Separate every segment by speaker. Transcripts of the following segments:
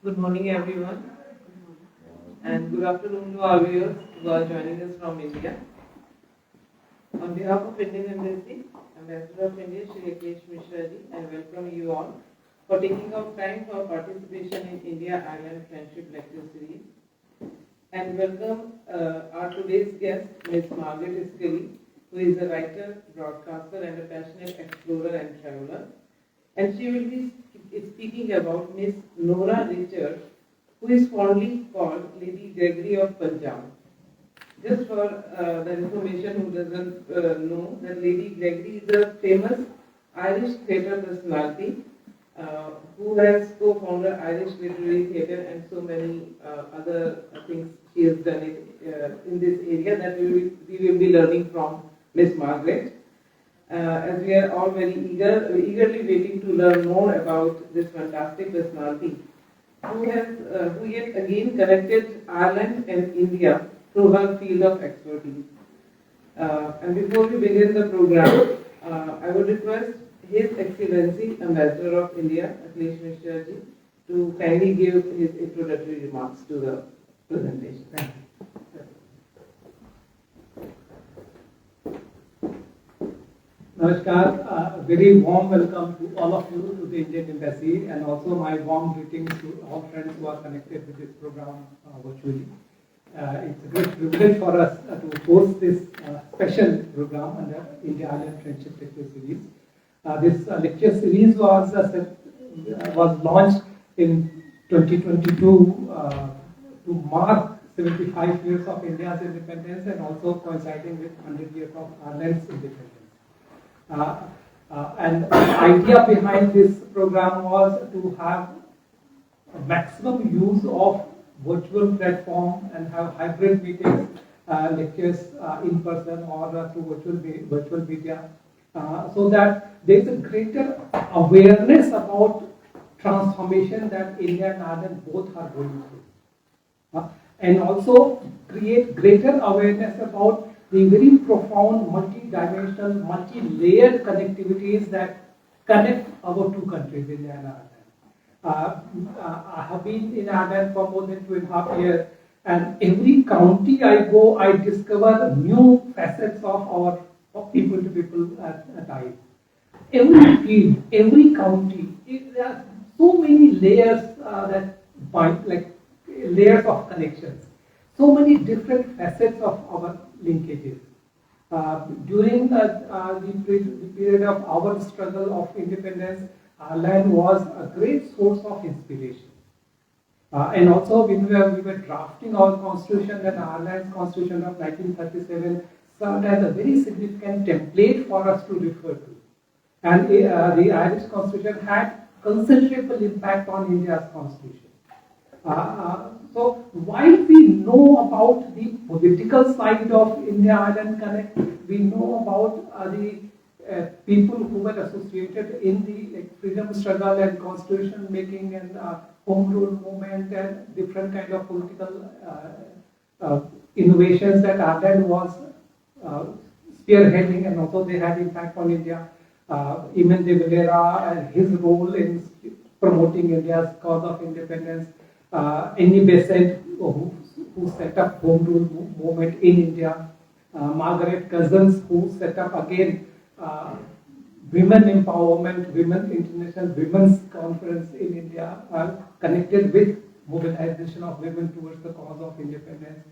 Speaker 1: Good morning, everyone, and good afternoon to our viewers who are joining us from India. On behalf of Indian Embassy, Ambassador of India, Shri Akhilesh Mishra ji, I welcome you all for taking out time for participation in India-Ireland Friendship Lecture Series. And welcome our today's guest, Ms Margaret Scully, who is a writer, broadcaster, and a passionate explorer and traveler. And she will be speaking about Ms Norah Richards, who is fondly called Lady Gregory of Punjab. Just for the information who doesn't know, that Lady Gregory is a famous Irish theatre personality who has co-founded Irish Literary Theatre and so many other things she has done in this area that we will be learning from Ms Margaret. As we are all very eagerly waiting to learn more about this fantastic personality who yet again connected Ireland and India through her field of expertise. And before we begin the program, I would request His Excellency Ambassador of India, Akhilesh Mishra ji, to kindly give his introductory remarks to the presentation. Thank you.
Speaker 2: Namaskar, a very warm welcome to all of you to the Indian Embassy, and also my warm greetings to all friends who are connected with this program virtually. It's a great privilege for us to host this special program under India-Ireland Friendship Lecture Series. This lecture series was launched in 2022 to mark 75 years of India's independence and also coinciding with 100 years of Ireland's independence. And the idea behind this program was to have a maximum use of virtual platform and have hybrid meetings, lectures in person or through virtual media, so that there is a greater awareness about transformation that India and Ireland both are going through, and also create greater awareness about the very profound, multi-dimensional, multi-layered connectivities that connect our two countries, India and Ireland. I have been in Ireland for more than 2.5 years, and every county I go, I discover new facets of our people-to-people ties. Every field, every county, there are so many layers that bind, like layers of connections. So many different facets of our linkages. During the period of our struggle of independence, Ireland was a great source of inspiration. And also when we were drafting our constitution, and Ireland's constitution of 1937 served as a very significant template for us to refer to. And the Irish constitution had considerable impact on India's constitution. So while we know about the political side of India-Ireland Connect, we know about the people who were associated in the freedom struggle and constitution making and home rule movement and different kind of political innovations that Ireland was spearheading, and also they had impact on India. Eamon de Valera and his role in promoting India's cause of independence. Annie Besant, who set up home rule movement in India, Margaret Cousins, who set up again women empowerment, women international women's conference in India, connected with mobilization of women towards the cause of independence.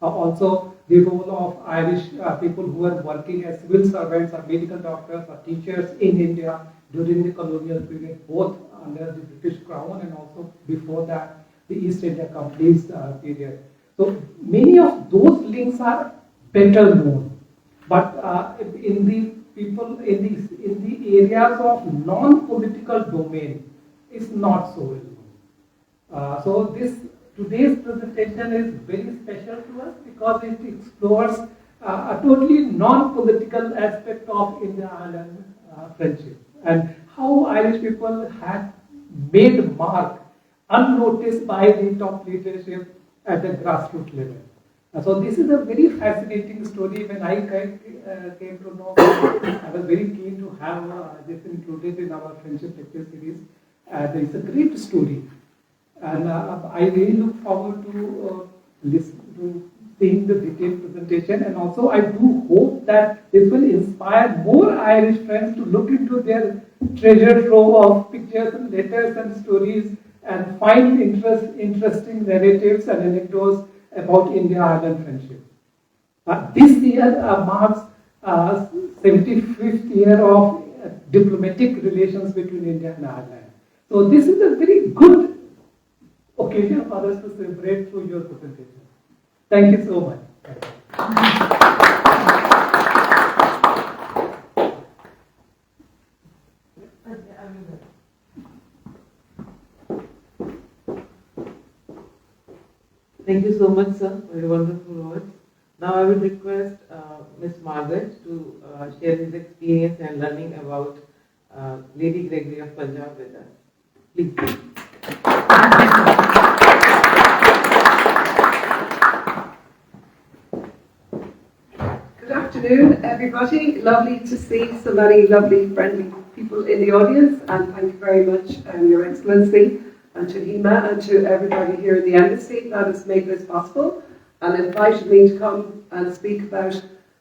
Speaker 2: Also, the role of Irish people who were working as civil servants or medical doctors or teachers in India during the colonial period, both under the British Crown and also before that, the East India Company's period. So many of those links are better known, but in the people in the areas of non-political domain, it's not so well known. So today's presentation is very special to us because it explores a totally non-political aspect of India-Ireland friendship and how Irish people had made mark unnoticed by the top leadership at the grassroots level. So this is a very fascinating story. When I came to know, I was very keen to have this included in our friendship lecture series. It's a great story. And I really look forward to seeing the detailed presentation, and also I do hope that this will inspire more Irish friends to look into their treasure trove of pictures and letters and stories and find interesting narratives and anecdotes about India-Ireland friendship. This year marks 75th year of diplomatic relations between India and Ireland. So this is a very good occasion for us to celebrate through your presentation. Thank you so much.
Speaker 1: Thank you so much, sir, for your wonderful words. Now I will request Ms. Margaret to share his experience and learning about Lady Gregory of Punjab with us. Please.
Speaker 3: Good afternoon, everybody. Lovely to see so many lovely, friendly people in the audience, and thank you very much, Your Excellency, and to Hema, and to everybody here in the embassy that has made this possible and invited me to come and speak about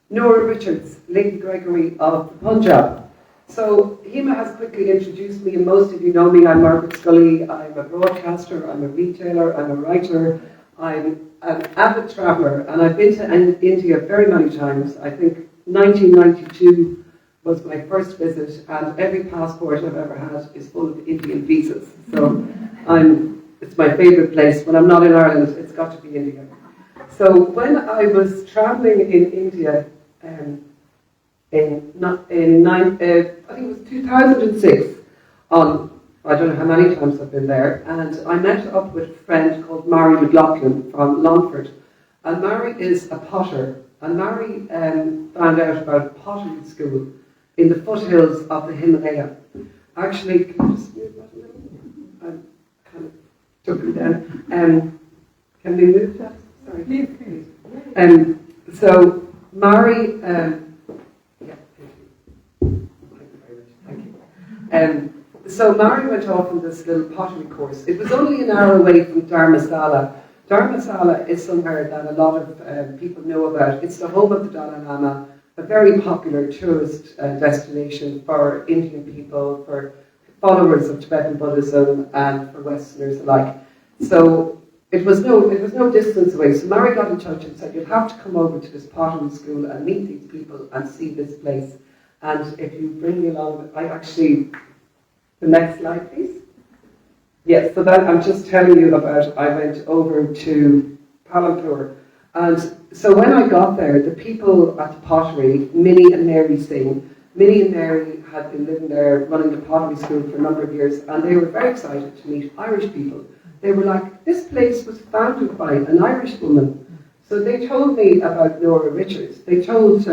Speaker 3: Norah Richards, Lady Gregory of Punjab. So Hema has quickly introduced me, and most of you know me. I'm Margaret Scully. I'm a broadcaster, I'm a retailer, I'm a writer, I'm an avid traveller, and I've been to India very many times. I think 1992 was my first visit, and every passport I've ever had is full of Indian visas. So it's my favourite place. When I'm not in Ireland, it's got to be India. So when I was travelling in India I think it was 2006, I don't know how many times I've been there, and I met up with a friend called Mary McLaughlin from Longford. And Mary is a potter, and Mary found out about a pottery school in the foothills of the Himalaya. Actually, can you just move that a little? I kind of took it down. Can we move that? Sorry. Please. So Mary, so Mary went off on this little pottery course. It was only an hour away from Dharamsala. Dharamsala is somewhere that a lot of people know about. It's the home of the Dalai Lama, a very popular tourist destination for Indian people, for followers of Tibetan Buddhism, and for Westerners alike. So it was no distance away. So Mary got in touch and said, "You'll have to come over to this pottery school and meet these people and see this place. And if you bring me along," the next slide, please. Yes, so that I'm just telling you about, I went over to Palampur. And so when I got there, the people at the pottery, Minnie and Mary Singh, Minnie and Mary had been living there, running the pottery school for a number of years, and they were very excited to meet Irish people. They were like, this place was founded by an Irish woman. So they told me about Norah Richards. They talked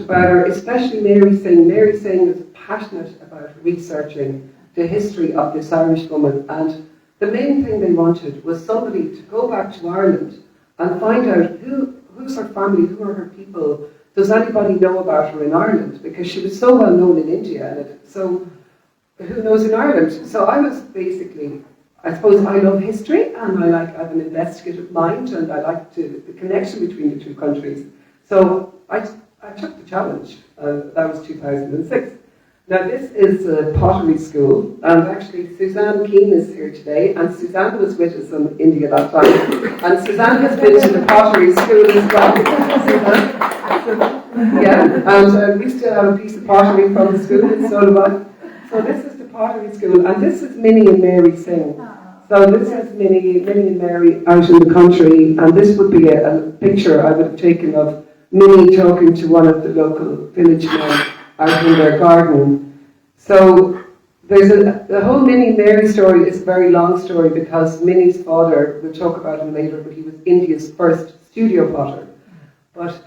Speaker 3: about her, especially Mary Singh. Mary Singh is passionate about researching the history of this Irish woman, and the main thing they wanted was somebody to go back to Ireland and find out who's her family, who are her people. Does anybody know about her in Ireland? Because she was so well known in India, and so who knows in Ireland? So I was basically, I suppose I love history, and I have an investigative mind, and I like the connection between the two countries. So I took the challenge. That was 2006. Now this is a pottery school, and actually Suzanne Keane is here today, and Suzanne was with us in India that time, and Suzanne has been to the pottery school as well. Yeah, and we still have a piece of pottery from the school, and so do I. So this is the pottery school, and this is Minnie and Mary Singh. So this is Minnie and Mary out in the country, and this would be a picture I would have taken of Minnie talking to one of the local village men out in their garden. So there's the whole Minnie and Mary story is a very long story, because Minnie's father, we'll talk about him later, but he was India's first studio potter. But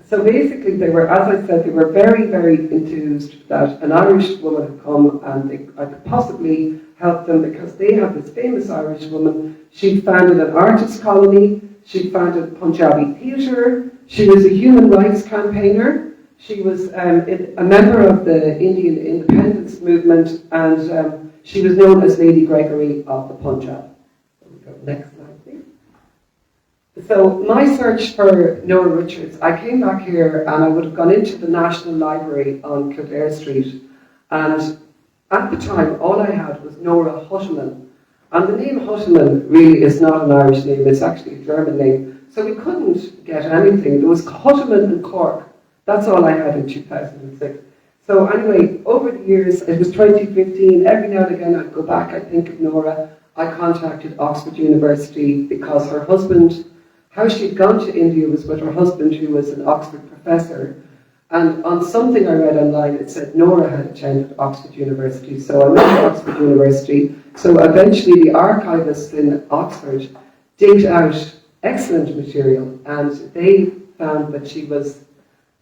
Speaker 3: so basically they were, as I said, they were very, very enthused that an Irish woman had come, and I could possibly help them, because they have this famous Irish woman. She'd founded an artist colony, she'd founded Punjabi Theatre, she was a human rights campaigner, She was a member of the Indian independence movement, and she was known as Lady Gregory of the Punjab. Next slide, please. So my search for Norah Richards, I came back here and I would have gone into the National Library on Kildare Street, and at the time all I had was Norah Hutteman. And the name Hutteman really is not an Irish name, it's actually a German name. So we couldn't get anything. There was Hutteman and Cork. That's all I had in 2006. So anyway, over the years, it was 2015, every now and again I'd go back, I'd think of Norah. I contacted Oxford University because her husband, how she'd gone to India was with her husband, who was an Oxford professor. And on something I read online, it said Norah had attended Oxford University. So I went to Oxford University. So eventually the archivists in Oxford digged out excellent material, and they found that she was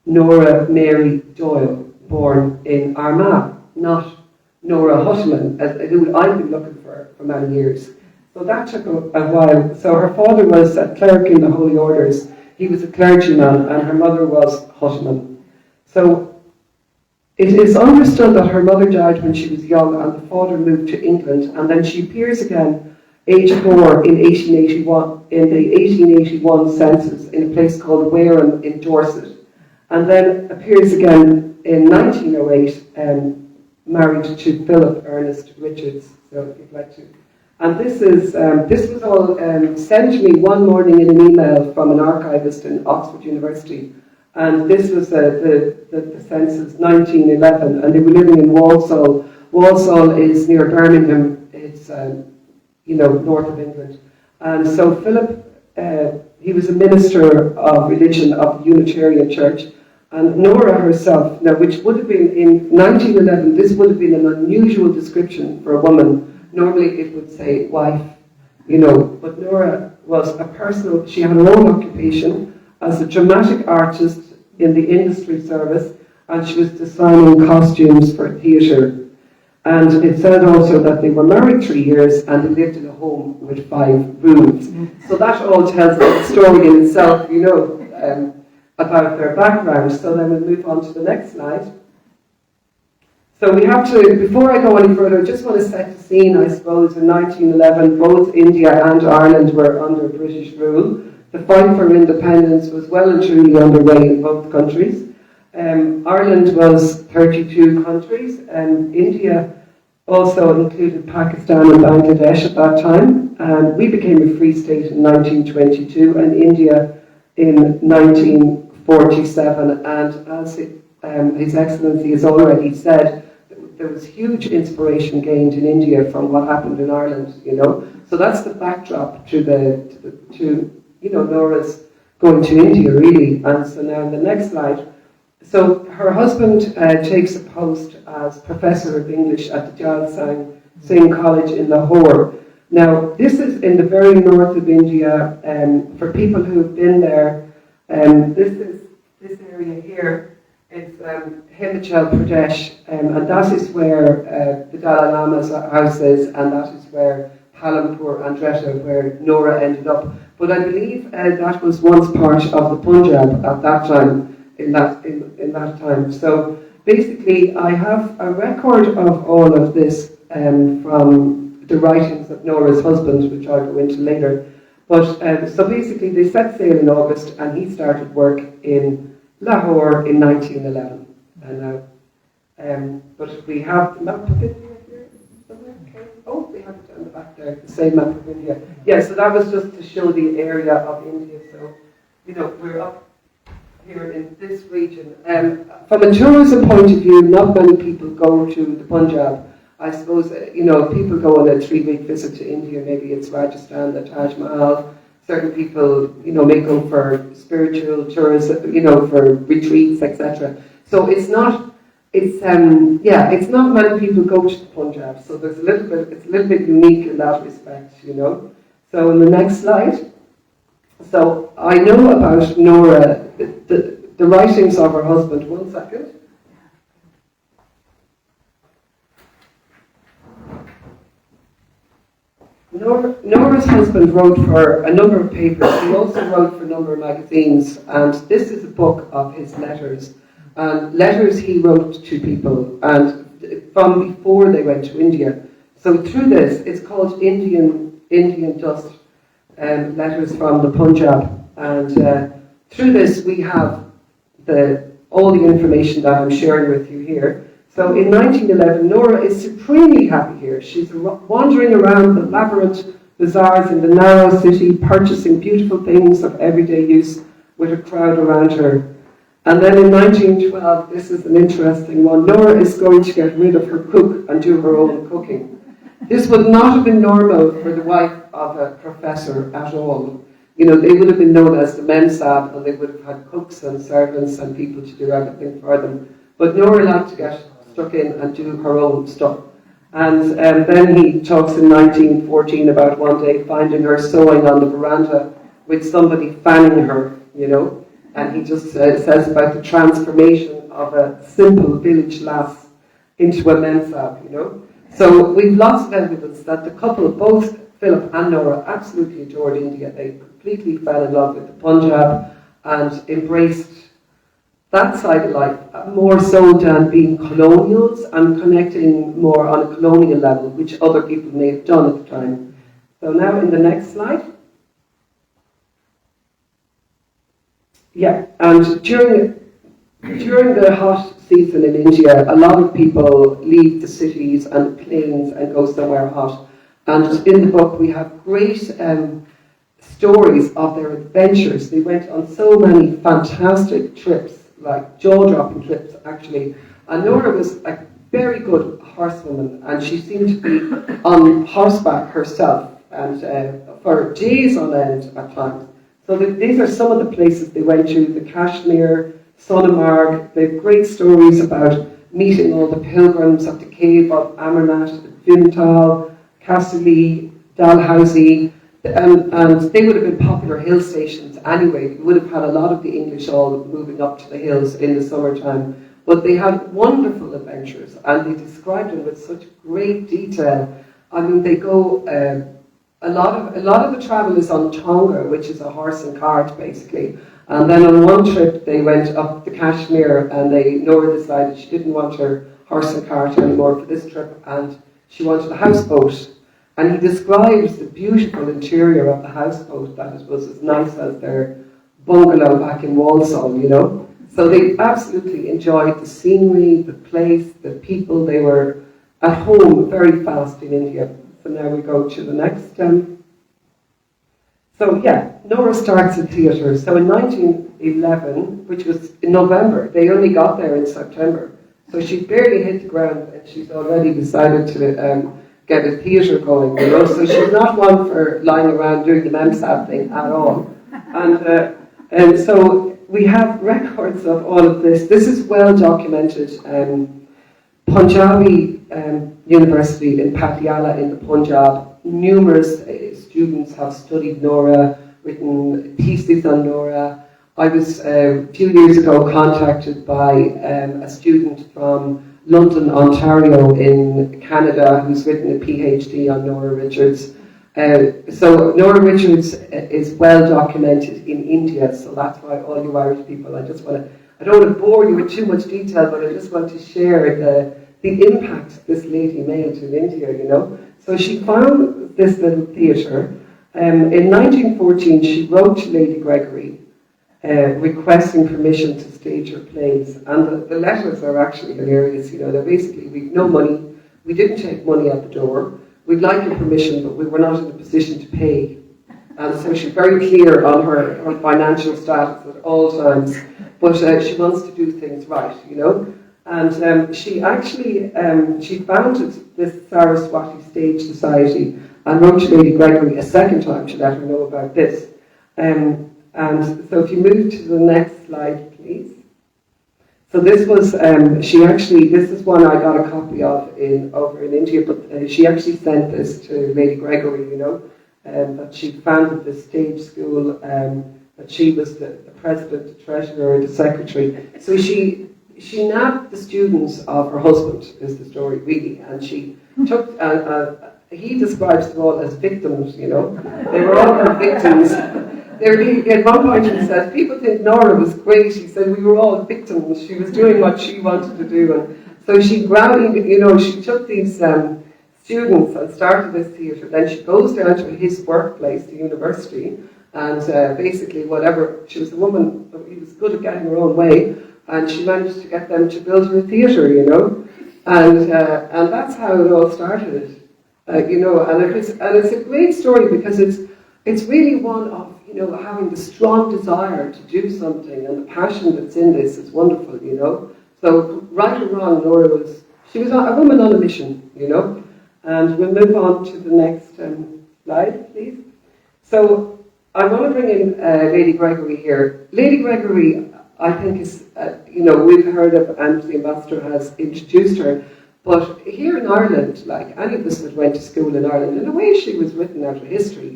Speaker 3: Norah Mary Doyle, born in Armagh, not Norah Hutteman, who I've been looking for many years. So that took a while. So her father was a cleric in the Holy Orders. He was a clergyman, and her mother was Hutteman. So it is understood that her mother died when she was young, and the father moved to England, and then she appears again, age 4, in 1881, in the 1881 census, in a place called Wareham in Dorset, and then appears again in 1908, married to Philip Ernest Richards. So if you'd like to. And this was all sent to me one morning in an email from an archivist in Oxford University. And this was the census 1911, and they were living in Walsall. Walsall is near Birmingham. It's north of England. And so Philip, he was a minister of religion of the Unitarian Church, and Norah herself, now which would have been in 1911, this would have been an unusual description for a woman. Normally it would say wife, but Norah was a personal, she had her own occupation as a dramatic artist in the industry service, and she was designing costumes for theatre. And it said also that they were married 3 years and they lived in a home with 5 rooms. So that all tells a story in itself, about their background. So then we'll move on to the next slide. So we have to, before I go any further, I just want to set the scene, I suppose. In 1911, both India and Ireland were under British rule. The fight for independence was well and truly underway in both countries. Ireland was 32 countries, and India also included Pakistan and Bangladesh at that time. And we became a free state in 1922, and India in 1947. And as His Excellency has already said, there was huge inspiration gained in India from what happened in Ireland. So that's the backdrop to Norah's going to India, really. And so now in the next slide, so her husband takes a post as Professor of English at the Jal Singh College in Lahore. Now, this is in the very north of India. For people who've been there, this area here is Himachal Pradesh, and that is where the Dalai Lama's house is, and that is where Palampur and Andretta, where Norah ended up. But I believe that was once part of the Punjab at that time. In that time. So basically, I have a record of all of this from the writings of Norah's husband, which I'll go into later. But so basically, they set sail in August, and he started work in Lahore in 1911. And but we have the map of India here somewhere. Okay. Oh, we have it down the back there, the same map of India. Yeah. So that was just to show the area of India. So we're up here in this region. From a tourism point of view, not many people go to the Punjab. I suppose, people go on a 3-week visit to India, maybe it's Rajasthan, the Taj Mahal. Certain people, may go for spiritual tourism, for retreats, etc. So it's not many people go to the Punjab. So it's a little bit unique in that respect, So in the next slide. So I know about Norah, the writings of her husband. One second. Norah's husband wrote for a number of papers. He also wrote for a number of magazines, and this is a book of his letters. and letters he wrote to people, and from before they went to India. So through this, it's called Indian Dust, letters from the Punjab, and through this we have all the information that I'm sharing with you here. So in 1911, Norah is supremely happy here. She's wandering around the labyrinth bazaars in the narrow city, purchasing beautiful things of everyday use with a crowd around her. And then in 1912, this is an interesting one, Norah is going to get rid of her cook and do her own cooking. This would not have been normal for the wife of a professor at all. You know, they would have been known as the Memsab, and they would have had cooks and servants and people to do everything for them. But Norah liked to get stuck in and do her own stuff. And then he talks in 1914 about one day finding her sewing on the veranda with somebody fanning her, you know. And he just says about the transformation of a simple village lass into a Memsab, you know. So we've lots of evidence that the couple, both Philip and Norah, absolutely adored India. They completely fell in love with the Punjab and embraced that side of life more so than being colonials and connecting more on a colonial level, which other people may have done at the time. So now in the next slide. Yeah, and during the hot season in India, a lot of people leave the cities and the plains and go somewhere hot. And in the book we have great stories of their adventures. They went on so many fantastic trips, like jaw-dropping trips actually. And Norah was a very good horsewoman, and she seemed to be on horseback herself, and for days on end at times. So these are some of the places they went to, the Kashmir, Sonamarg. They have great stories about meeting all the pilgrims at the cave of Amarnath, Vimtal, Kasuli, Dalhousie, and they would have been popular hill stations anyway. You would have had a lot of the English all moving up to the hills in the summertime. But they had wonderful adventures, and they described them with such great detail. I mean, they go, a lot of the travel is on Tonga, which is a horse and cart basically. And then on one trip they went up to Kashmir, and Norah decided she didn't want her horse and cart anymore for this trip, and she wanted a houseboat. And he describes the beautiful interior of the houseboat, that it was as nice as their bungalow back in Walsall, you know. So they absolutely enjoyed the scenery, the place, the people. They were at home very fast in India. So now we go to the next. So yeah, Norah starts in theatre. So in 1911, which was in November, they only got there in September. So she barely hit the ground, and she's already decided to get a theatre going, you know. So she's not one for lying around doing the Memsab thing at all. And so we have records of all of this. This is well documented. Punjabi University in Patiala in the Punjab, numerous students have studied Norah, written theses on Norah. I was a few years ago contacted by a student from London, Ontario in Canada, who's written a PhD on Norah Richards. So Norah Richards is well documented in India, so that's why all you Irish people, I don't want to bore you with too much detail, but I just want to share the impact this lady made in India, you know. So she found this little theatre. In 1914, she wrote to Lady Gregory requesting permission to stage her plays. And the letters are actually hilarious, you know. They're basically, we've no money, we didn't take money out the door, we'd like your permission, but we were not in a position to pay. And so she's very clear on her financial status at all times, but she wants to do things right, you know. And she actually, she founded this Saraswati Stage Society and wrote to Lady Gregory a second time to let her know about this. And so if you move to the next slide, please. So this was, this is one I got a copy of over in India, but she actually sent this to Lady Gregory, you know, that she founded this stage school, that she was the president, the treasurer, the secretary. So she nabbed the students of her husband, is the story really, and she took, he describes them all as victims, you know. They were all her victims. At one point he said, people think Norah was great. He said, we were all victims. She was doing what she wanted to do. And so she grounded, she took these students and started this theatre. Then she goes down to his workplace, the university, and basically whatever, she was a woman, he was good at getting her own way, and she managed to get them to build her a theatre, and that's how it all started. And it's a great story because it's really one of having the strong desire to do something, and the passion that's in this is wonderful, So right or wrong, Norah was a woman on a mission, And we'll move on to the next slide, please. So I want to bring in Lady Gregory here. Lady Gregory, I think is we've heard of, and the ambassador has introduced her. But here in Ireland, like any of us that went to school in Ireland, in a way she was written out of history,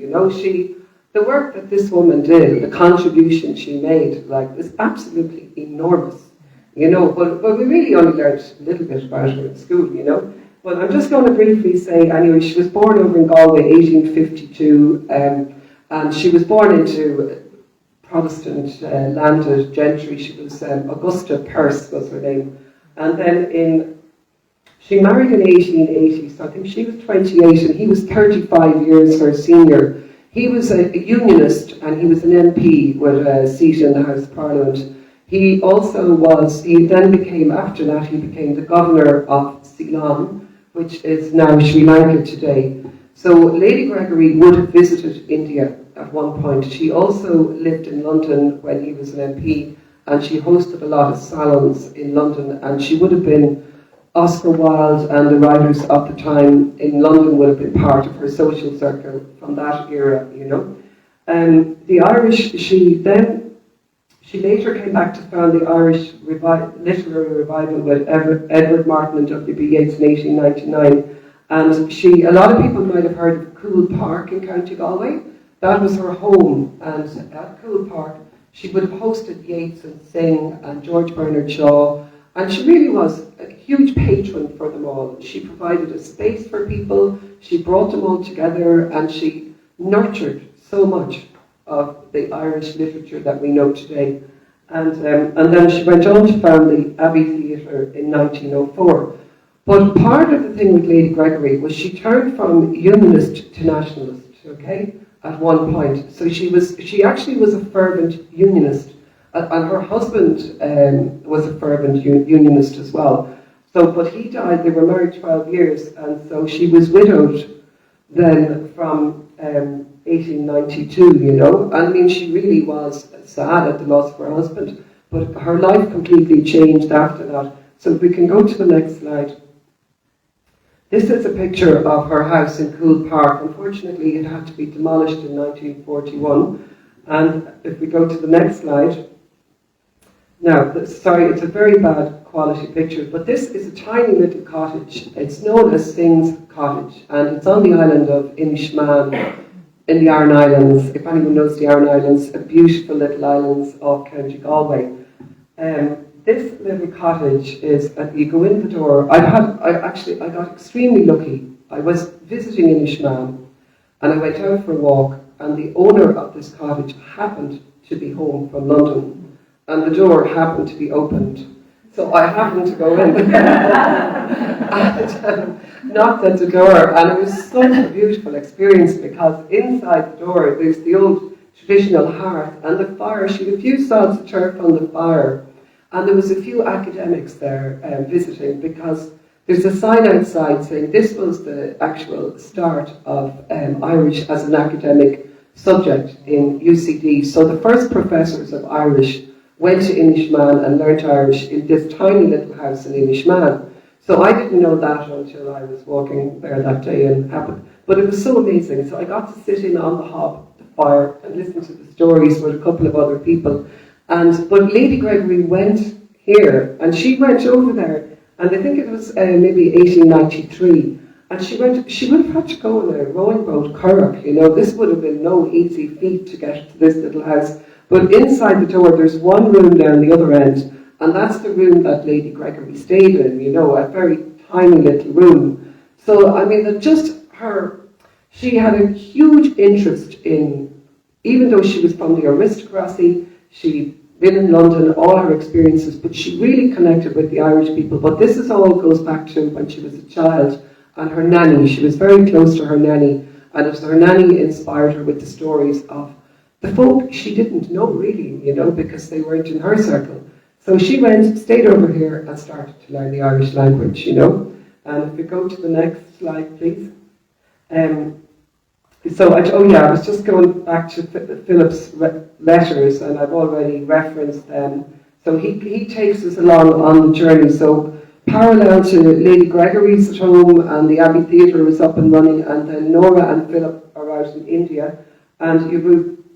Speaker 3: the work that this woman did, the contribution she made, was absolutely enormous, but we really only learned a little bit about her in school, But I'm just going to briefly say, anyway, she was born over in Galway, 1852, and she was born into Protestant landed gentry. She was Augusta Peirce was her name. And then she married in 1880, so I think she was 28 and he was 35 years her senior. He was a unionist and he was an MP with a seat in the House of Parliament. He then became, after that, he became the governor of Ceylon, which is now Sri Lanka today. So Lady Gregory would have visited India at one point. She also lived in London when he was an MP, and she hosted a lot of salons in London, and she would have been Oscar Wilde and the writers of the time in London would have been part of her social circle from that era, The Irish, she later came back to found the Irish literary revival with Edward Martin and W.B. Yeats in 1899. And a lot of people might have heard of Coole Park in County Galway. That was her home, and at Coole Park she would have hosted Yeats and Synge and George Bernard Shaw, and she really was a huge patron for them all. She provided a space for people, she brought them all together, and she nurtured so much of the Irish literature that we know today. And then she went on to found the Abbey Theatre in 1904. But part of the thing with Lady Gregory was she turned from unionist to nationalist, at one point. So she actually was a fervent unionist, and her husband was a fervent unionist as well. But he died, they were married 12 years, and so she was widowed then from 1892, I mean, she really was sad at the loss of her husband, but her life completely changed after that. So if we can go to the next slide. This is a picture of her house in Coole Park. Unfortunately, it had to be demolished in 1941. And if we go to the next slide. Now, sorry, it's a very bad quality picture, but this is a tiny little cottage. It's known as Synge's Cottage, and it's on the island of Inishmaan in the Aran Islands. If anyone knows the Aran Islands, a beautiful little islands off County Galway. This little cottage is, you go in the door. I got extremely lucky. I was visiting in Inishmaan, and I went out for a walk, and the owner of this cottage happened to be home from London, and the door happened to be opened. So I happened to go in and knocked at the door, and it was such a beautiful experience because inside the door there's the old traditional hearth and the fire. She had a few sods of turf on the fire. And there was a few academics there visiting, because there's a sign outside saying this was the actual start of Irish as an academic subject in UCD. So the first professors of Irish went to Inishmaan and learnt Irish in this tiny little house in Inishmaan. So I didn't know that until I was walking there that day and happened. But it was so amazing. So I got to sit in on the hob, the fire, and listen to the stories with a couple of other people. But Lady Gregory went here, and she went over there, and I think it was maybe 1893, and she would have had to go in a rowing boat, Curragh, this would have been no easy feat to get to this little house. But inside the door, there's one room down the other end, and that's the room that Lady Gregory stayed in, a very tiny little room. So, I mean, she had a huge interest in even though she was from the aristocracy, she'd been in London, all her experiences, but she really connected with the Irish people. But this is all goes back to when she was a child and her nanny. She was very close to her nanny, and it was her nanny inspired her with the stories of the folk she didn't know really, you know, because they weren't in her circle. So she went, stayed over here and started to learn the Irish language, you know. And if we go to the next slide, please. I was just going back to Philip's letters, and I've already referenced them. So he takes us along on the journey. So parallel to Lady Gregory's at home, and the Abbey Theatre is up and running, and then Norah and Philip are out in India, and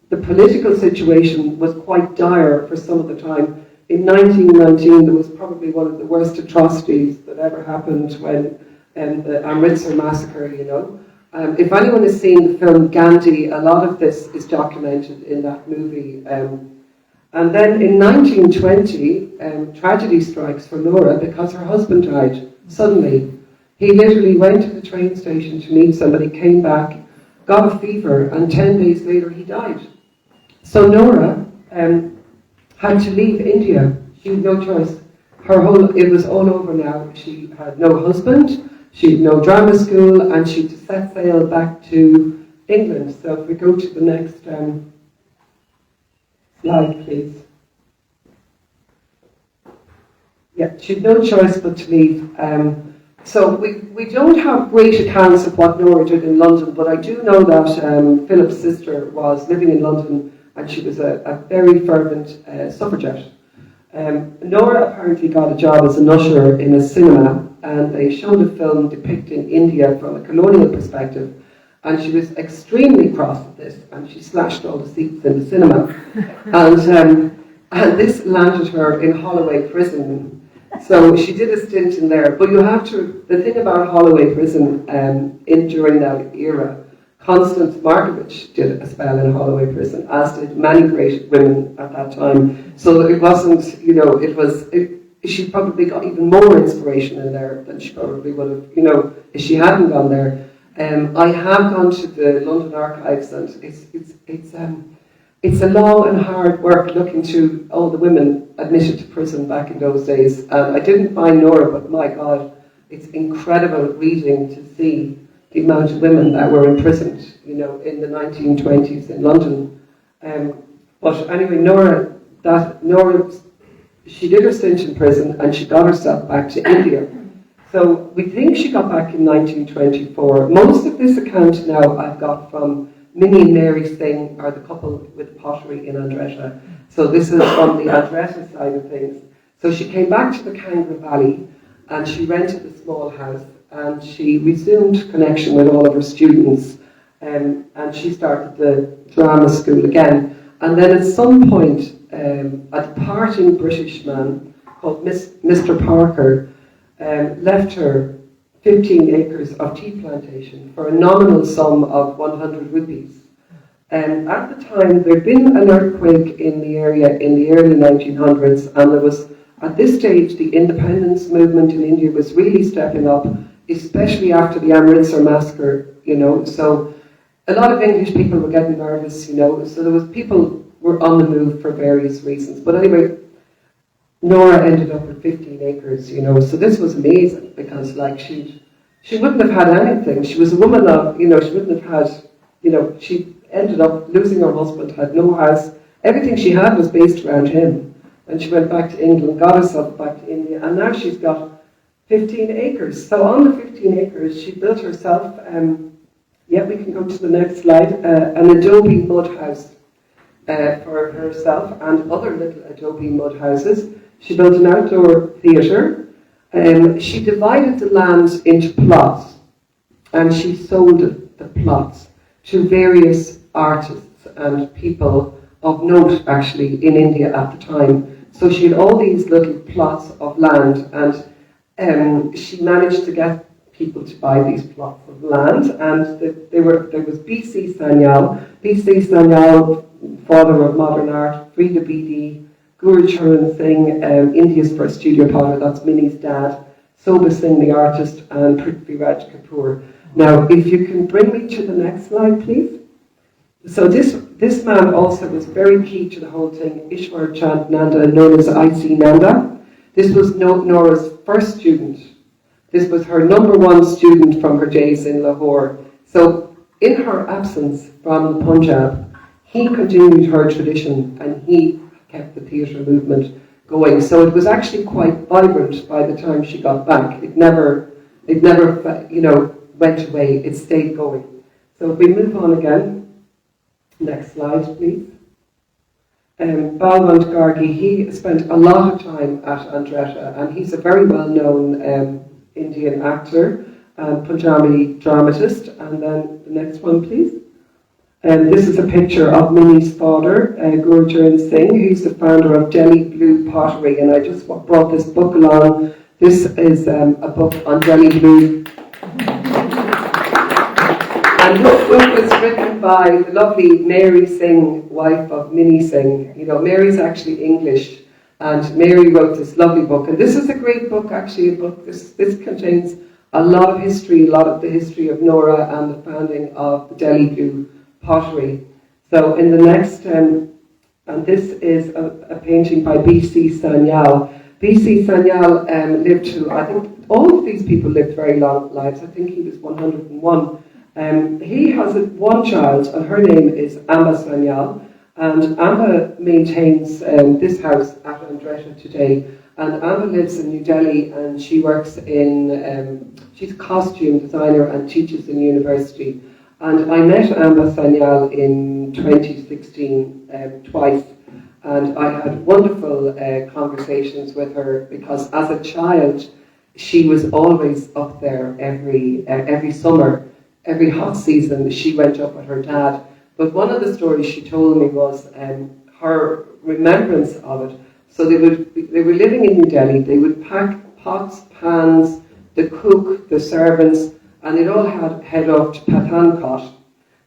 Speaker 3: the political situation was quite dire for some of the time. In 1919, there was probably one of the worst atrocities that ever happened when the Amritsar massacre, you know. If anyone has seen the film Gandhi, a lot of this is documented in that movie. And then in 1920, tragedy strikes for Norah because her husband died suddenly. He literally went to the train station to meet somebody, came back, got a fever, and 10 days later he died. So Norah had to leave India. She had no choice. It was all over now. She had no husband, she had no drama school, and she had to set sail back to England. So if we go to the next slide, please. Yeah, she had no choice but to leave. So we don't have great accounts of what Norah did in London, but I do know that Philip's sister was living in London, and she was a very fervent suffragette. Norah apparently got a job as an usher in a cinema, and they showed a film depicting India from a colonial perspective, and she was extremely cross with this, and she slashed all the seats in the cinema. And this landed her in Holloway Prison. So she did a stint in there. But the thing about Holloway Prison during that era, Constance Markovich did a spell in Holloway Prison, as did many great women at that time. So it wasn't, she probably got even more inspiration in there than she probably would have, if she hadn't gone there. I have gone to the London Archives, and it's a long and hard work looking through all the women admitted to prison back in those days. And I didn't find Norah, but my God, it's incredible reading to see the amount of women that were imprisoned, in the 1920s in London. But anyway, Norah, she did her stint in prison, and she got herself back to India. So we think she got back in 1924. Most of this account now I've got from Minnie and Mary Singh, are the couple with pottery in Andretta. So this is from the Andretta side of things. So she came back to the Kangaroo Valley, and she rented a small house, and she resumed connection with all of her students, and she started the drama school again. And then at some point, a departing British man called Mr. Parker left her 15 acres of tea plantation for a nominal sum of 100 rupees. And at the time, there'd been an earthquake in the area in the early 1900s, and there was, at this stage, the independence movement in India was really stepping up, especially after the Amritsar massacre, so a lot of English people were getting nervous, so there was people were on the move for various reasons. But anyway, Norah ended up with 15 acres, so this was amazing, because she wouldn't have had anything. She was a woman of, she wouldn't have had, she ended up losing her husband, had no house. Everything she had was based around him. And she went back to England, got herself back to India, and now she's got 15 acres. So on the 15 acres, she built herself, we can go to the next slide, an adobe mud house for herself and other little adobe mud houses. She built an outdoor theatre. She divided the land into plots, and she sold the plots to various artists and people of note, actually, in India at the time. So she had all these little plots of land, and she managed to get people to buy these plots of land. And there was B.C. Sanyal, father of modern art, Frida Bedi, Guru Charan Singh, India's first studio potter, that's Minnie's dad, Sobha Singh the artist, and Prithviraj Kapoor. Now, if you can bring me to the next slide, please. So this This man also was very key to the whole thing, Ishwar Chand Nanda, known as I.C. Nanda. This was Norah's first student. This was her #1 student from her days in Lahore. So in her absence from the Punjab, he continued her tradition and he kept the theatre movement going. So it was actually quite vibrant by the time she got back. It never went away. It stayed going. So if we move on again, next slide, please. Balwant Gargi, he spent a lot of time at Andretta, and he's a very well-known Indian actor and Punjabi dramatist. And then the next one, please. This is a picture of Minnie's father, Gurcharan Singh. He's the founder of Delhi Blue Pottery, and I just brought this book along. This is a book on Delhi Blue. And this book was written by the lovely Mary Singh, wife of Minnie Singh. You know, Mary's actually English, and Mary wrote this lovely book. And this is a great book, actually. This contains a lot of history, a lot of the history of Norah and the founding of the Delhi Blue Pottery. So in the next, and this is a painting by B.C. Sanyal. B.C. Sanyal lived to, I think all of these people lived very long lives. I think he was 101. He has one child, and her name is Amba Sanyal, and Amba maintains this house at Andretta today. And Amba lives in New Delhi, and she works in, she's a costume designer and teaches in university. And I met Amba Sanyal in 2016 twice, and I had wonderful conversations with her because as a child, she was always up there every summer. Every hot season, she went up with her dad. But one of the stories she told me was her remembrance of it. So they were living in New Delhi. They would pack pots, pans, the cook, the servants, and it all had head off to Pathankot.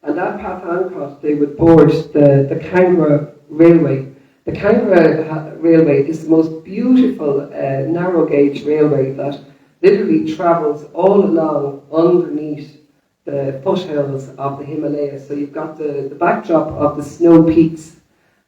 Speaker 3: And that Pathankot, they would board the Kangra Railway. The Kangra Railway is the most beautiful narrow gauge railway that literally travels all along underneath the foothills of the Himalayas. So you've got the backdrop of the snow peaks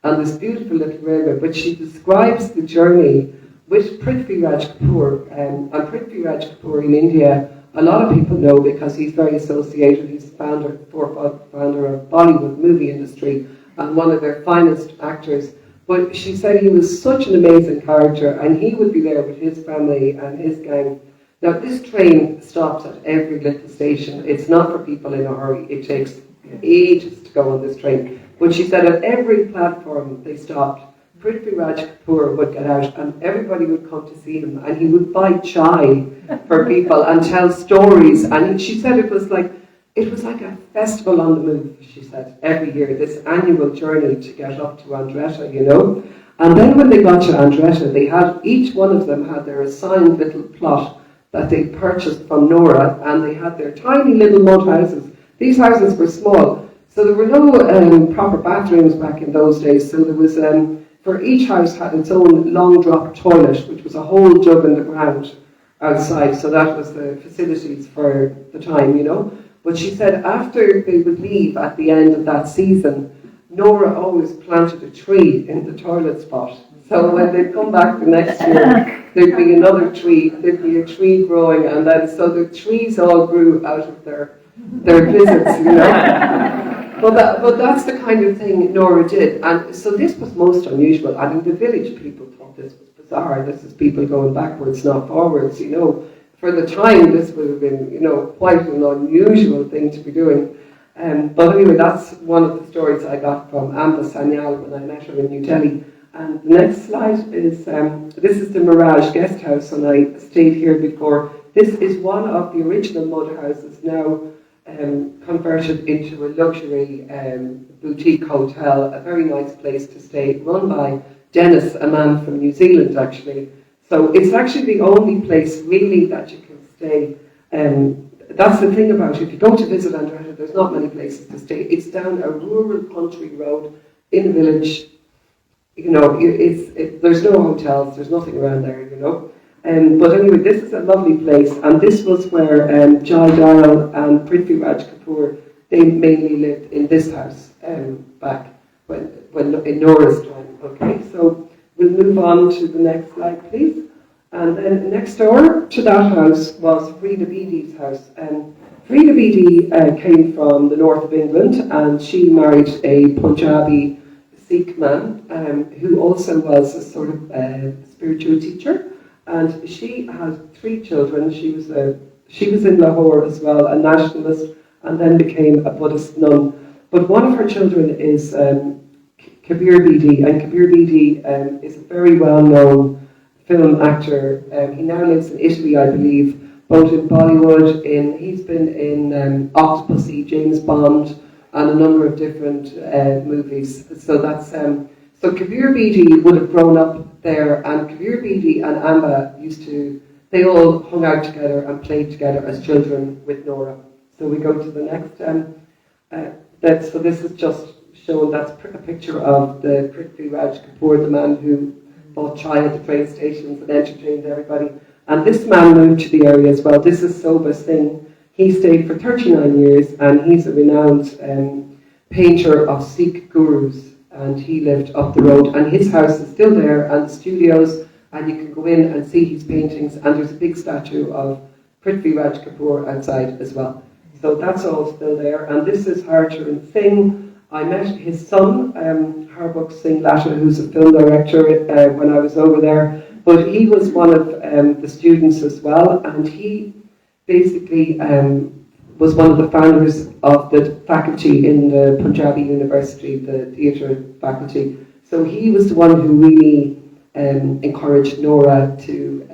Speaker 3: and this beautiful little railway, but she describes the journey with Prithvi Raj Kapoor. And Prithvi Raj Kapoor in India, a lot of people know because he's very associated. He's the founder of Bollywood movie industry and one of their finest actors. But she said he was such an amazing character, and he would be there with his family and his gang. Now, this train stops at every little station. It's not for people in a hurry. It takes ages to go on this train. But she said at every platform they stopped, Prithvi Raj Kapoor would get out and everybody would come to see him, and he would buy chai for people and tell stories. And she said it was like a festival on the move, she said, every year, this annual journey to get up to Andretta, you know. And then when they got to Andretta, each one of them had their assigned little plot that they purchased from Norah, and they had their tiny little mud houses. These houses were small, so there were no proper bathrooms back in those days. So there was, for each house had its own long drop toilet, which was a hole dug in the ground outside. So that was the facilities for the time, you know. But she said after they would leave at the end of that season, Norah always planted a tree in the toilet spot. So when they'd come back the next year, there'd be another tree, there'd be a tree growing, and then so the trees all grew out of their visits, you know. But that's the kind of thing Norah did. And so this was most unusual. I mean, the village people thought this was bizarre. This is people going backwards, not forwards, you know. For the time, this would have been, you know, quite an unusual thing to be doing. But anyway, that's one of the stories I got from Amba Sanyal when I met her in New Delhi. And the next slide is, this is the Mirage Guest House, and I stayed here before. This is one of the original mud houses, now converted into a luxury boutique hotel, a very nice place to stay, run by Dennis, a man from New Zealand actually. So it's actually the only place really that you can stay. That's the thing about it. If you go to visit Andretta, there's not many places to stay. It's down a rural country road in a village. You know, there's no hotels, there's nothing around there, you know. But anyway, this is a lovely place, and this was where Jai Dayal and Prithvi Raj Kapoor, they mainly lived in this house back. when in Nora's time. Okay, so we'll move on to the next slide, please. And then next door to that house was Frida Beattie's house. And Frida Beattie came from the north of England, and she married a Punjabi Sikh man who also was a sort of spiritual teacher. And she had 3 children. She was in Lahore as well, a nationalist, and then became a Buddhist nun. But one of her children is Kabir Beattie, and Kabir Beattie is a very well-known film actor. He now lives in Italy, I believe, both in Bollywood. He's been in Octopussy, James Bond, and a number of different movies. So that's so Kabir Beattie would have grown up there, and Kabir Beattie and Amba they all hung out together and played together as children with Norah. So we go to the next. So this is just showing, that's a picture of the Prithvi Raj Kapoor, the man who bought chai at the train stations and entertained everybody. And this man moved to the area as well. This is Sobha Singh. He stayed for 39 years, and he's a renowned painter of Sikh gurus. And he lived up the road, and his house is still there, and the studios, and you can go in and see his paintings, and there's a big statue of Prithvi Raj Kapoor outside as well. So that's all still there. And this is Harcharan Singh. I met his son, Harbuk Singh Latta, who's a film director, when I was over there. But he was one of the students as well, and he basically was one of the founders of the faculty in the Punjabi University, the theatre faculty. So he was the one who really encouraged Norah to,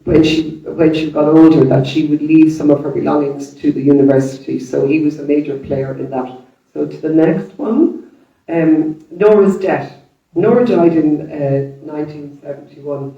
Speaker 3: when she got older, that she would leave some of her belongings to the university. So he was a major player in that. So to the next one, Norah's death. Norah died in 1971.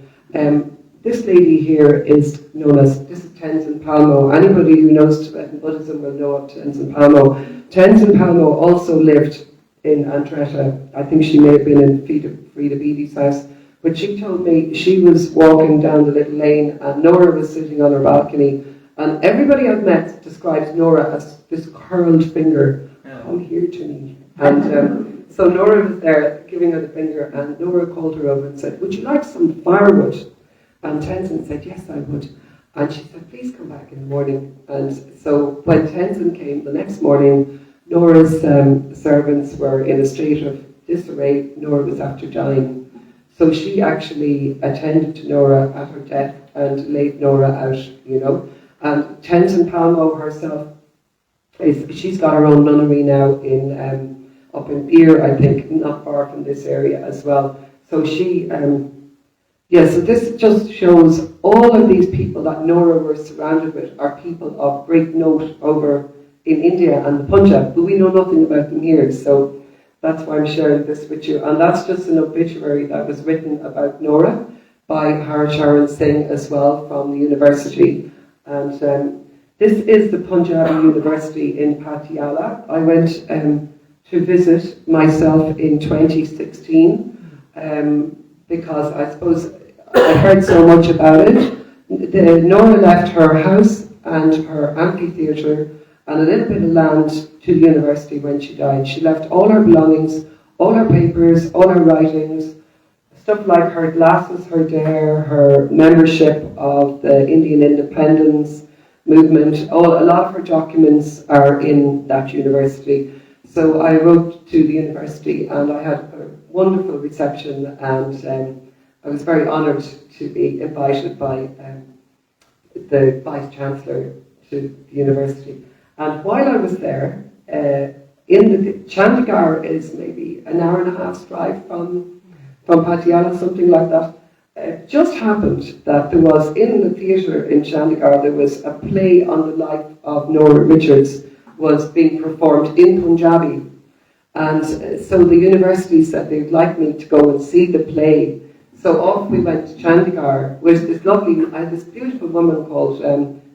Speaker 3: This lady here is known as, this is Tenzin Palmo. Anybody who knows Tibetan Buddhism will know of Tenzin Palmo. Tenzin Palmo also lived in Andretta. I think she may have been in Frida Beattie's house. But she told me she was walking down the little lane and Norah was sitting on her balcony. And everybody I've met describes Norah as this curled finger. Come here to me. And so Norah was there giving her the finger, and Norah called her over and said, "Would you like some firewood?" And Tenzin said, "Yes, I would." And she said, "Please come back in the morning." And so when Tenzin came the next morning, Norah's servants were in a state of disarray. Norah was after dying. So she actually attended to Norah at her death and laid Norah out, you know. And Tenzin Palmo herself, she's got her own nunnery now in up in Beer, I think, not far from this area as well. So she, so this just shows all of these people that Norah was surrounded with are people of great note over in India and the Punjab, but we know nothing about them here. So that's why I'm sharing this with you. And that's just an obituary that was written about Norah by Harcharan Singh as well from the university. And this is the Punjabi University in Patiala. I went to visit myself in 2016 because I suppose I heard so much about it. Norah left her house and her amphitheatre and a little bit of land to the university when she died. She left all her belongings, all her papers, all her writings, stuff like her glasses, her hair, her membership of the Indian independence movement. A lot of her documents are in that university. So I wrote to the university and I had a wonderful reception, and I was very honoured to be invited by the Vice-Chancellor to the university. And while I was there, Chandigarh is maybe an hour and a half's drive from Patiala, something like that. It just happened that there was, in the theatre in Chandigarh, there was a play on the life of Norah Richards was being performed in Punjabi. And so the university said they'd like me to go and see the play. So off we went to Chandigarh with this this beautiful woman called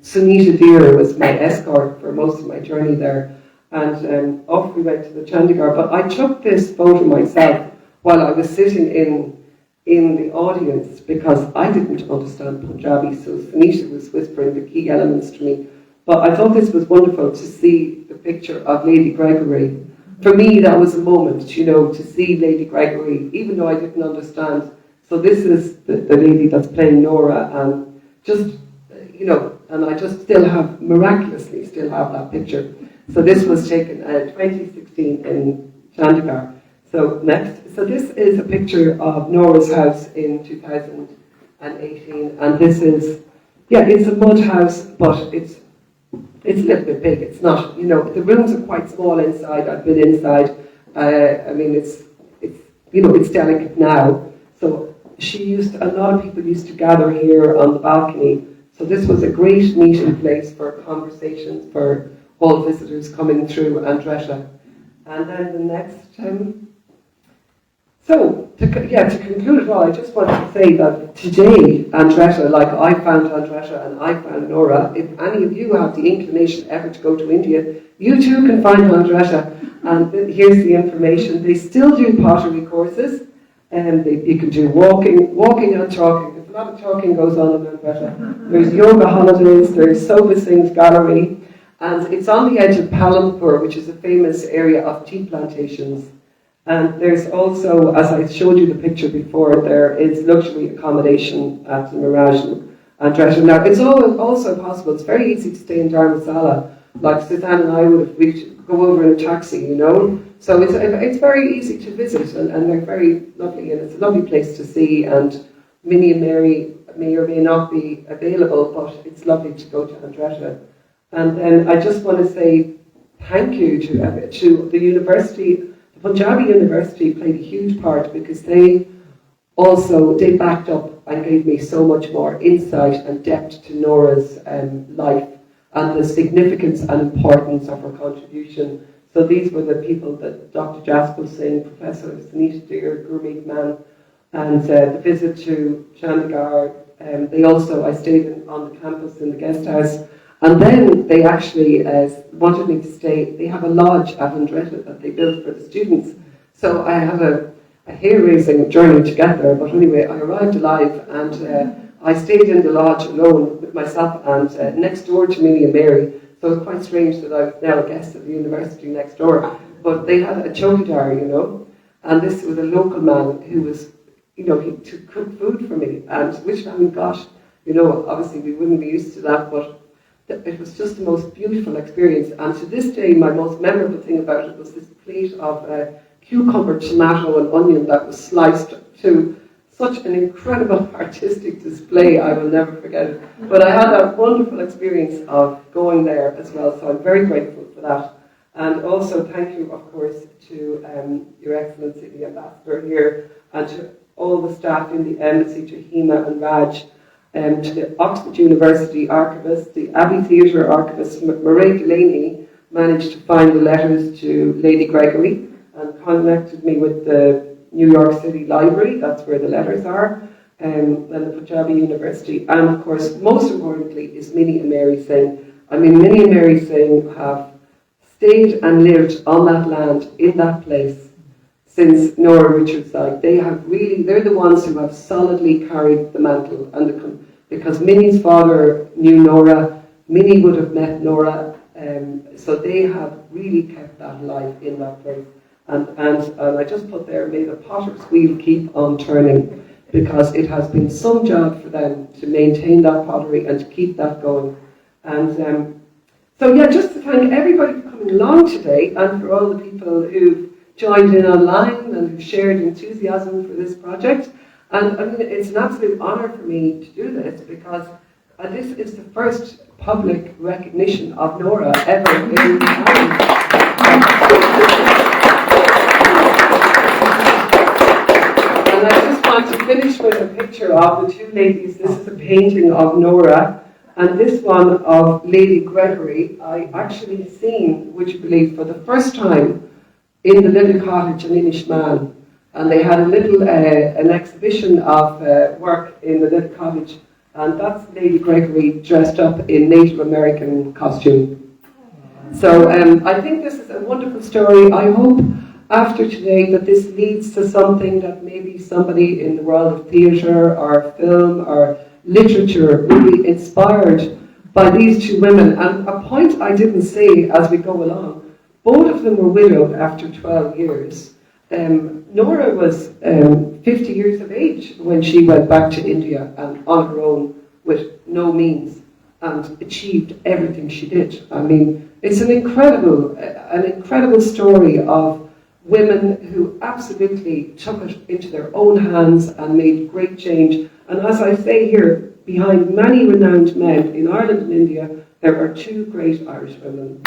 Speaker 3: Sunita Deer was my escort for most of my journey there. And off we went to the Chandigarh. But I took this photo myself while I was sitting in the audience because I didn't understand Punjabi. So Sunita was whispering the key elements to me. But I thought this was wonderful to see the picture of Lady Gregory for me, that was a moment, you know, to see Lady Gregory, even though I didn't understand. So this is the lady that's playing Norah, and just, you know, and I just miraculously still have that picture. So this was taken 2016 in Chandigarh. So next, so this is a picture of Norah's house in 2018, and this is, yeah, it's a mud house, but it's a little bit big. It's not, you know, the rooms are quite small inside. I've been inside. I mean, it's you know, it's delicate now. So a lot of people used to gather here on the balcony. So this was a great meeting place for conversations for all visitors coming through Andretta. And then the next so, to conclude it all, I just want to say that today, Andretta, like I found Andretta and I found Norah, if any of you have the inclination ever to go to India, you too can find Andretta. And here's the information. They still do pottery courses, and you can do walking and talking. If a lot of talking goes on in Andretta. There's yoga holidays, there's Soba Singh's gallery, and it's on the edge of Palampur, which is a famous area of tea plantations. And there's also, as I showed you the picture before, there is luxury accommodation at the Mirage Andretta. Now, it's also possible, it's very easy to stay in Dharamsala. Like Suzanne and I we'd go over in a taxi, you know. So it's very easy to visit, and they're very lovely, and it's a lovely place to see. And Minnie and Mary may or may not be available, but it's lovely to go to Andretta. And then I just want to say thank you to the university. Punjabi University played a huge part because they backed up and gave me so much more insight and depth to Norah's life and the significance and importance of her contribution. So these were the people that Dr. Jaspal Singh, Professor Sunita Deer, Gurmeet Man, and the visit to Chandigarh. I stayed on the campus in the guest house. And then they actually wanted me to stay. They have a lodge at Andretta that they built for the students. So I had a hair-raising journey to get there. But anyway, I arrived alive, and I stayed in the lodge alone with myself and next door to Minnie and Mary. So it's quite strange that I was now a guest at the university next door. But they had a chowkidar, you know. And this was a local man who was, you know, he cooked food for me. And which, I mean, gosh, you know, obviously we wouldn't be used to that, but it was just the most beautiful experience. And to this day, my most memorable thing about it was this plate of cucumber, tomato and onion that was sliced to such an incredible artistic display. I will never forget it. But I had that wonderful experience of going there as well, so I'm very grateful for that. And also thank you, of course, to Your Excellency, the Ambassador here, and to all the staff in the embassy, to Hema and Raj, to the Oxford University archivist, the Abbey Theatre archivist, Mairead Delaney, managed to find the letters to Lady Gregory and connected me with the New York City Library, that's where the letters are, and the Punjabi University. And of course, most importantly, is Minnie and Mary Singh. I mean, Minnie and Mary Singh have stayed and lived on that land, in that place, since Norah Richards died. They're the ones who have solidly carried the mantle. And because Minnie's father knew Norah, Minnie would have met Norah, so they have really kept that alive in that place. And I just put there, may the potter's wheel keep on turning, because it has been some job for them to maintain that pottery and to keep that going. And so yeah, just to thank everybody for coming along today, and for all the people who've joined in online and who've shared enthusiasm for this project. And I mean, it's an absolute honour for me to do this, because this is the first public recognition of Norah ever in Ireland. And I just want to finish with a picture of the two ladies. This is a painting of Norah, and this one of Lady Gregory. I actually seen, would you believe, for the first time in the little cottage in Inishmaan. And they had a little an exhibition of work in the little cottage, and that's Lady Gregory dressed up in Native American costume. So I think this is a wonderful story. I hope after today that this leads to something that maybe somebody in the world of theatre or film or literature will be inspired by these two women. And a point I didn't say as we go along, Both of them were widowed after 12 years. Norah was 50 years of age when she went back to India and on her own with no means and achieved everything she did. I mean, it's an incredible story of women who absolutely took it into their own hands and made great change. And as I say here, behind many renowned men in Ireland and India, there are two great Irish women.